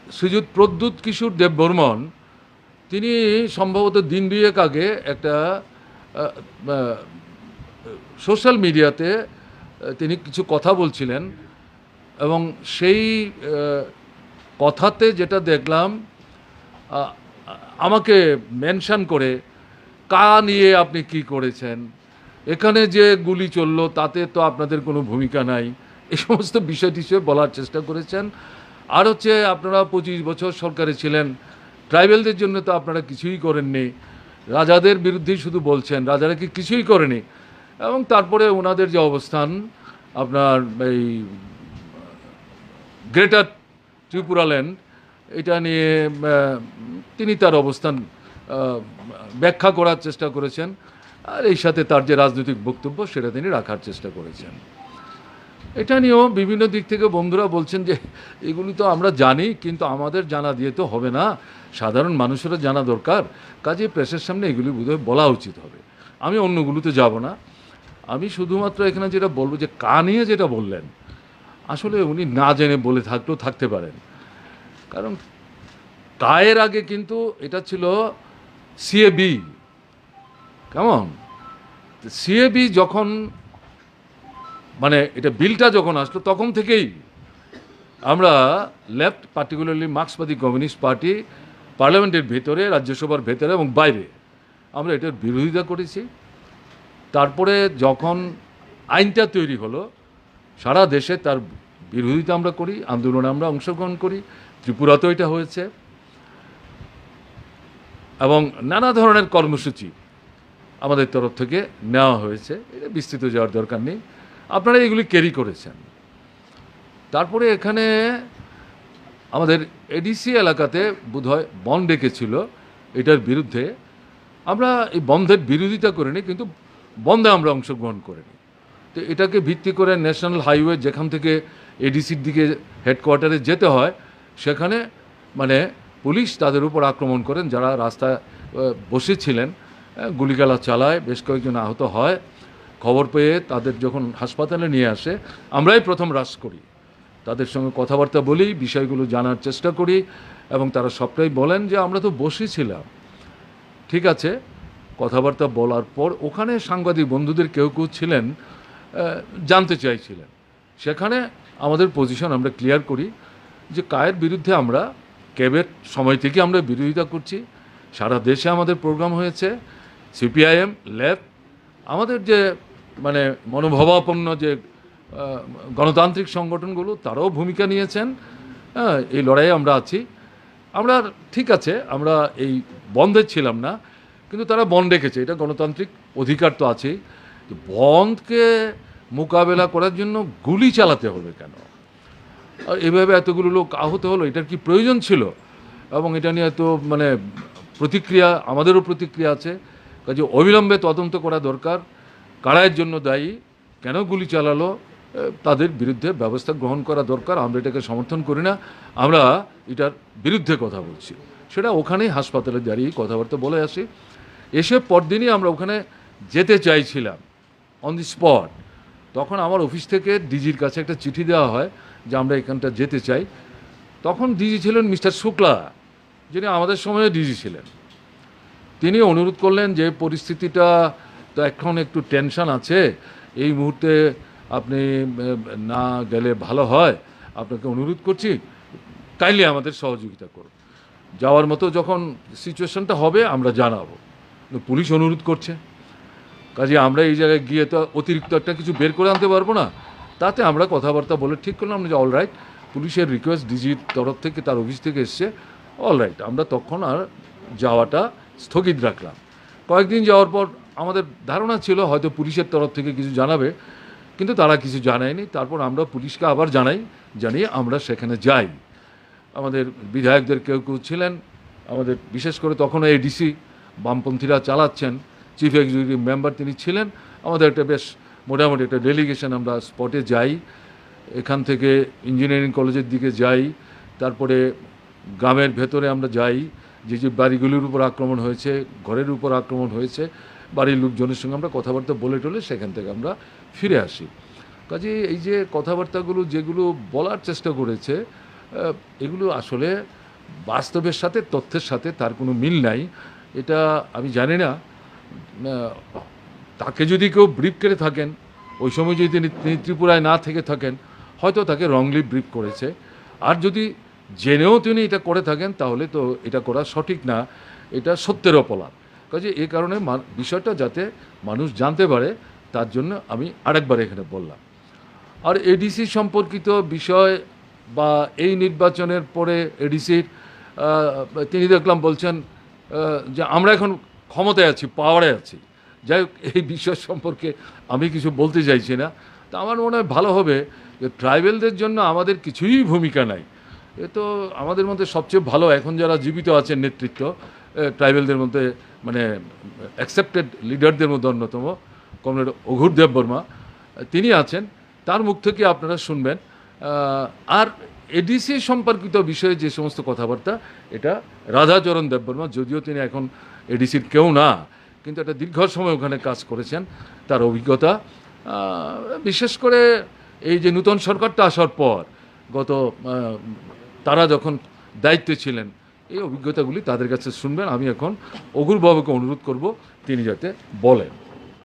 শ্রীযুত প্রদ্যুৎ কিশোর দেববর্মন তিনি সম্ভবত দিন দুয়েক আগে একটা সোশ্যাল মিডিয়াতে তিনি কিছু কথা বলছিলেন এবং সেই কথাতে যেটা দেখলাম আমাকে মেনশন করে কা নিয়ে আপনি কি করেছেন, এখানে যে গুলি চললো তাতে তো আপনাদের কোনো ভূমিকা নাই, এই সমস্ত বিষয় টিষয় বলার চেষ্টা করেছেন। আর হচ্ছে আপনারা 25 বছর সরকারে ছিলেন, ট্রাইবেলদের জন্য তো আপনারা কিছুই করেননি, রাজাদের বিরুদ্ধেই শুধু বলছেন, রাজারা কি কিছুই করেনি। এবং তারপরে ওনাদের যে অবস্থান আপনার এই গ্রেটার ত্রিপুরাল্যান্ড এটা নিয়ে তিনি তার অবস্থান ব্যাখ্যা করার চেষ্টা করেছেন, আর এই সাথে তার যে রাজনৈতিক বক্তব্য সেটা তিনি রাখার চেষ্টা করেছেন। এটা নিয়েও বিভিন্ন দিক থেকে বন্ধুরা বলছেন যে এগুলি তো আমরা জানি, কিন্তু আমাদের জানা দিয়ে তো হবে না, সাধারণ মানুষেরও জানা দরকার, কাজে প্রেসের সামনে এগুলি বোধহয় বলা উচিত হবে। আমি অন্যগুলোতে যাব না, আমি শুধুমাত্র এখানে যেটা বলবো যে কা নিয়ে যেটা বললেন আসলে উনি না জেনে বলে থাকলেও থাকতে পারেন, কারণ কায়ের আগে কিন্তু এটা ছিল সিএবি। কেমন সিএবি যখন মানে এটা বিলটা যখন আসলো তখন থেকেই আমরা লেফট, পার্টিকুলারলি মার্ক্সবাদী কমিউনিস্ট পার্টি পার্লামেন্টের ভেতরে, রাজ্যসভার ভেতরে এবং বাইরে আমরা এটার বিরোধিতা করেছি। তারপরে যখন আইনটা তৈরি হলো সারা দেশে তার বিরোধিতা আমরা করি, আন্দোলনে আমরা অংশগ্রহণ করি, ত্রিপুরাতেও এটা হয়েছে এবং নানা ধরনের কর্মসূচি আমাদের তরফ থেকে নেওয়া হয়েছে, এটা বিস্তৃত যাওয়ার দরকার নেই, আপনারা এগুলি ক্যারি করেছেন। তারপরে এখানে আমাদের এডিসি এলাকাতে বোধহয় বন্ধ ডেকেছিল, এটার বিরুদ্ধে আমরা এই বন্ধের বিরোধিতা করিনি, কিন্তু বন্ধে আমরা অংশগ্রহণ করিনি। তো এটাকে ভিত্তি করে ন্যাশনাল হাইওয়ে যেখান থেকে এডিসির দিকে হেডকোয়ার্টারে যেতে হয় সেখানে মানে পুলিশ তাদের উপর আক্রমণ করেন, যারা রাস্তায় বসেছিলেন, গুলিগালা চালায়, বেশ কয়েকজন আহত হয়। খবর পেয়ে তাদের যখন হাসপাতালে নিয়ে আসে আমরাই প্রথম রাশ করি, তাদের সঙ্গে কথাবার্তা বলি, বিষয়গুলো জানার চেষ্টা করি এবং তারা সবটাই বলেন যে আমরা তো বসেছিলাম। ঠিক আছে, কথাবার্তা বলার পর ওখানে সাংবাদিক বন্ধুদের কেউ কেউ ছিলেন জানতে চাইছিলেন, সেখানে আমাদের পজিশন আমরা ক্লিয়ার করি যে কায়ের বিরুদ্ধে আমরা ক্যাবের সময় থেকে আমরা বিরোধিতা করছি, সারা দেশে আমাদের প্রোগ্রাম হয়েছে, সিপিআইএম, লেফট, আমাদের যে মানে মনোভাবাপন্ন যে গণতান্ত্রিক সংগঠনগুলো তারাও ভূমিকা নিয়েছেন, এই লড়াইয়ে আমরা আছি। আমরা ঠিক আছে, আমরা এই বন্ধে ছিলাম না, কিন্তু তারা বন্ধ রেখেছে, এটা গণতান্ত্রিক অধিকার তো আছেই। বন্ধকে মোকাবেলা করার জন্য গুলি চালাতে হবে কেন, আর এভাবে এতগুলো লোক আহত হলো, এটার কি প্রয়োজন ছিল? এবং এটা নিয়ে তো মানে প্রতিক্রিয়া, আমাদেরও প্রতিক্রিয়া আছে, কাজে অবিলম্বে তদন্ত করা দরকার, কারা এর জন্য দায়ী, কেন গুলি চালালো, তাদের বিরুদ্ধে ব্যবস্থা গ্রহণ করা দরকার। আমরা এটাকে সমর্থন করি না, আমরা এটার বিরুদ্ধে কথা বলছি, সেটা ওখানেই হাসপাতালে দাঁড়িয়ে কথাবার্তা বলে আসি। এসে পরদিনই আমরা ওখানে যেতে চাইছিলাম অন দি স্পট, তখন আমার অফিস থেকে ডিজির কাছে একটা চিঠি দেওয়া হয় যে আমরা এখানটা যেতে চাই। তখন ডিজি ছিলেন মিস্টার শুক্লা, যিনি আমাদের সময়ে ডিজি ছিলেন। তিনি অনুরোধ করলেন যে পরিস্থিতিটা তো এখন একটু টেনশন আছে, এই মুহূর্তে আপনি না গেলে ভালো হয়, আপনাকে অনুরোধ করছি কাইন্ডলি আমাদের সহযোগিতা করুন, যাওয়ার মতো যখন সিচুয়েশনটা হবে আমরা জানাবো। পুলিশ অনুরোধ করছে, কাজে আমরা এই জায়গায় গিয়ে তো অতিরিক্ত একটা কিছু বের করে আনতে পারবো না, তাতে আমরা কথাবার্তা বলে ঠিক করলাম যে অল রাইট, পুলিশের রিকোয়েস্ট ডিজির তরফ থেকে, তার অফিস থেকে এসছে, অল রাইট, আমরা তখন আর যাওয়াটা স্থগিত রাখলাম। কয়েকদিন যাওয়ার পর আমাদের ধারণা ছিল হয়তো পুলিশের তরফ থেকে কিছু জানাবে, কিন্তু তারা কিছু জানায়নি। তারপর আমরা পুলিশকে আবার জানিয়ে আমরা সেখানে যাই। আমাদের বিধায়কদের কেউ কেউ ছিলেন, আমাদের বিশেষ করে তখন এডিসি বামপন্থীরা চালাচ্ছেন, চিফ এক্সিকিউটিভ মেম্বার তিনি ছিলেন, আমাদের একটা বেশ মোটামুটি একটা ডেলিগেশন, আমরা স্পটে যাই, এখান থেকে ইঞ্জিনিয়ারিং কলেজের দিকে যাই, তারপরে গ্রামের ভেতরে আমরা যাই, যে যে বাড়িগুলির উপর আক্রমণ হয়েছে, ঘরের উপর আক্রমণ হয়েছে, বাড়ির লোকজনের সঙ্গে আমরা কথাবার্তা বলে টলে সেখান থেকে আমরা ফিরে আসি। কাজে এই যে কথাবার্তাগুলো যেগুলো বলার চেষ্টা করেছে, এগুলো আসলে বাস্তবের সাথে তথ্যের সাথে তার কোনো মিল নাই। এটা আমি জানি না, তাকে যদি কেউ ব্রিফ করে থাকেন, ওই সময় যদি তিনি ত্রিপুরায় না থেকে থাকেন, হয়তো তাকে রংলি ব্রিফ করেছে। আর যদি জেনেও তিনি এটা করে থাকেন, তাহলে তো এটা করা সঠিক না, এটা সত্যের অপলাপ। কাজে এই কারণে বিষয়টা যাতে মানুষ জানতে পারে, তার জন্য আমি আরেকবার এখানে বললাম। আর এডিসি সম্পর্কিত বিষয় বা এই নির্বাচনের পরে এডিসির তিনি দেখলাম বলছেন যে আমরা এখন ক্ষমতায় আছি, পাওয়ারে আছি। যাই হোক, এই বিষয় সম্পর্কে আমি কিছু বলতে চাইছি না। তা আমার মনে হয় ভালো হবে যে ট্রাইবেলদের জন্য আমাদের কিছুই ভূমিকা নাই। এ তো আমাদের মধ্যে সবচেয়ে ভালো এখন যারা জীবিত আছেন নেতৃত্ব, ট্রাইবেলদের মধ্যে মানে অ্যাকসেপ্টেড লিডারদের মধ্যে অন্যতম কমরেড অঘোর দেববর্মা, তিনি আছেন। তার মুখ থেকে আপনারা শুনবেন। আর এডিসি সম্পর্কিত বিষয়ে যে সমস্ত কথাবার্তা, এটা রাধাচরণ দেববর্মা, যদিও তিনি এখন এডিসির কেউ না, কিন্তু একটা দীর্ঘ সময় ওখানে কাজ করেছেন, তার অভিজ্ঞতা, বিশেষ করে এই যে নূতন সরকারটা আসার পর তারা যখন দায়িত্বে ছিলেন, এই অভিজ্ঞতাগুলি তাদের কাছে শুনবেন। আমি এখন অঘোর বাবুকে অনুরোধ করব তিনি যাতে বলেন।